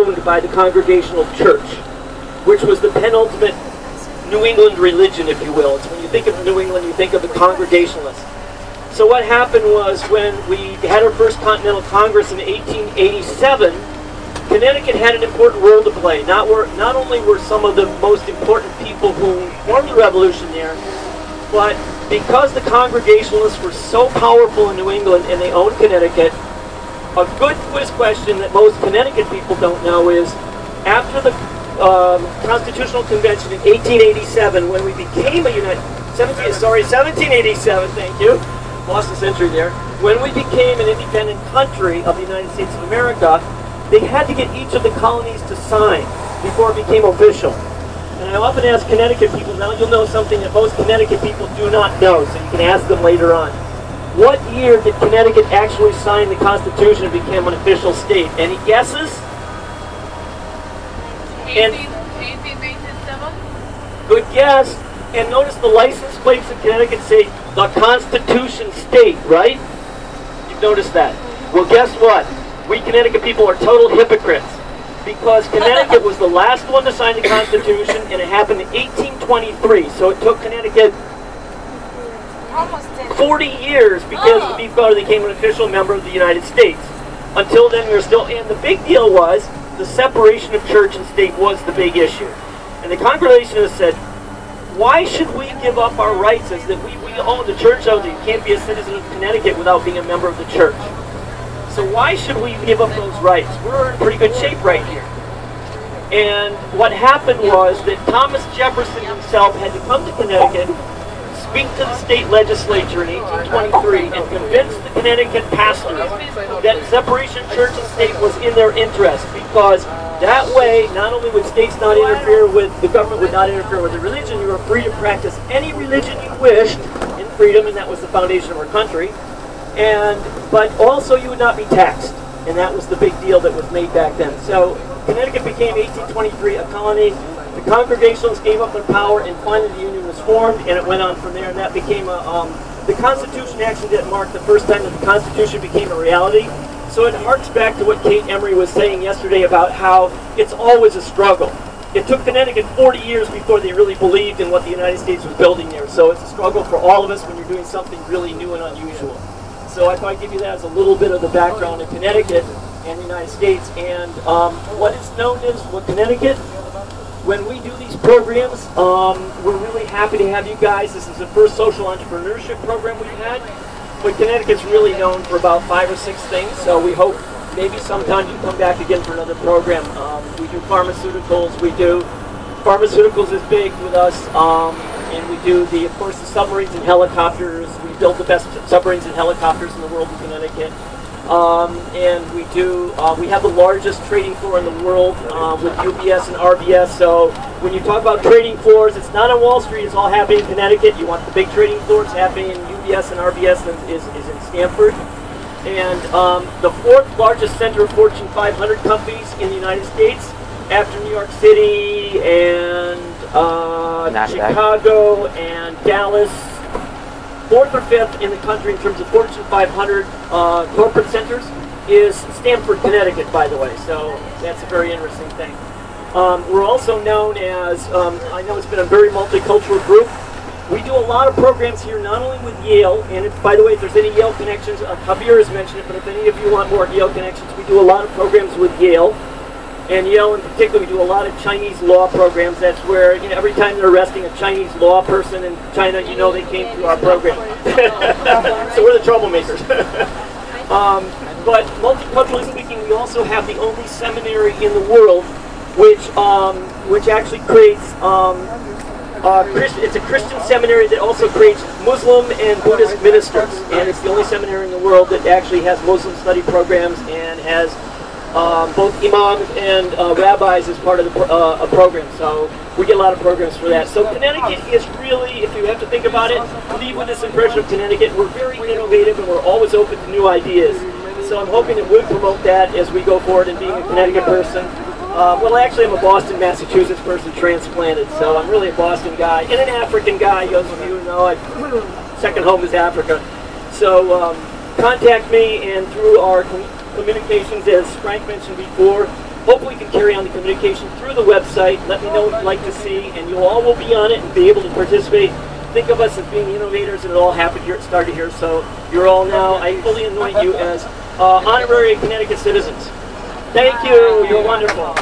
owned by the Congregational Church, which was the penultimate New England religion, if you will. It's when you think of New England, you think of the Congregationalists. So what happened was when we had our first Continental Congress in 1887, Connecticut had an important role to play. Not only were some of the most important people who formed the revolution there, but because the Congregationalists were so powerful in New England and they owned Connecticut, a good quiz question that most Connecticut people don't know is, after the Constitutional Convention in 1887, when we became a 1787, thank you, lost a century there, when we became an independent country of the United States of America, they had to get each of the colonies to sign before it became official. And I often ask Connecticut people, now you'll know something that most Connecticut people do not know, so you can ask them later on. What year did Connecticut actually sign the Constitution and become an official state? Any guesses? 1887? Good guess. And notice the license plates in Connecticut say the Constitution State, right? You've noticed that. Well, guess what? We Connecticut people are total hypocrites, because Connecticut was the last one to sign the Constitution, and it happened in 1823. So it took Connecticut Almost 40 years before they became an official member of the United States. Until then, we were still, and the big deal was the separation of church and state was the big issue. And the Congregationalists said, why should we give up our rights as that we own the church owns it? You can't be a citizen of Connecticut without being a member of the church. So why should we give up those rights? We're in pretty good shape right here. And what happened was that Thomas Jefferson himself had to come to Connecticut, speak to the state legislature in 1823, and convince the Connecticut pastors that separation of church and state was in their interest, because that way, not only would states not interfere with, the government would not interfere with the religion, you were free to practice any religion you wished in freedom, and that was the foundation of our country. But also you would not be taxed, and that was the big deal that was made back then. So Connecticut became 1823 a colony. The Congregationalists gave up their power, and finally the Union was formed, and it went on from there, and that became the Constitution actually didn't mark the first time that the Constitution became a reality. So it harks back to what Kate Emery was saying yesterday about how it's always a struggle. It took Connecticut 40 years before they really believed in what the United States was building there. So it's a struggle for all of us when you're doing something really new and unusual. So I thought I'd give you that as a little bit of the background in Connecticut and the United States. And what it's known as, what Connecticut, when we do these programs, we're really happy to have you guys. This is the first social entrepreneurship program we've had. But Connecticut's really known for about 5 or 6 things, so we hope maybe sometime you come back again for another program. We do pharmaceuticals, pharmaceuticals is big with us, and we do, of course, the submarines and helicopters. We build the best submarines and helicopters in the world in Connecticut. And we have the largest trading floor in the world with UBS and RBS. So when you talk about trading floors, it's not on Wall Street, it's all happening in Connecticut. You want the big trading floors happening in UBS and RBS is in Stamford. And the 4th largest center of Fortune 500 companies in the United States, after New York City and Chicago and Dallas. 4th or 5th in the country in terms of Fortune 500 corporate centers is Stamford, Connecticut, by the way. So that's a very interesting thing. We're also known as, I know it's been a very multicultural group. We do a lot of programs here, not only with Yale, and by the way, if there's any Yale connections, Javier has mentioned it, but if any of you want more Yale connections, we do a lot of programs with Yale. And Yale in particular, we do a lot of Chinese law programs. That's where, every time they're arresting a Chinese law person in China, they came through our program. So we're the troublemakers. But multiculturally speaking, we also have the only seminary in the world which actually creates, it's a Christian seminary that also creates Muslim and Buddhist ministers. And it's the only seminary in the world that actually has Muslim study programs and has both imams and rabbis as part of the program. So we get a lot of programs for that. So Connecticut is really, if you have to think about it, leave with this impression of Connecticut. We're very innovative and we're always open to new ideas. So I'm hoping that we'll promote that as we go forward in being a Connecticut person. Well, actually, I'm a Boston, Massachusetts person transplanted, so I'm really a Boston guy and an African guy. Those of you who know, second home is Africa. So contact me, and through our communications, as Frank mentioned before, hopefully we can carry carry on the communication through the website. Let me know what you'd like to see, and you all will be on it and be able to participate. Think of us as being innovators, and it all happened here, started here, so you're all now, I fully anoint you as honorary Connecticut citizens. Thank you, you're wonderful.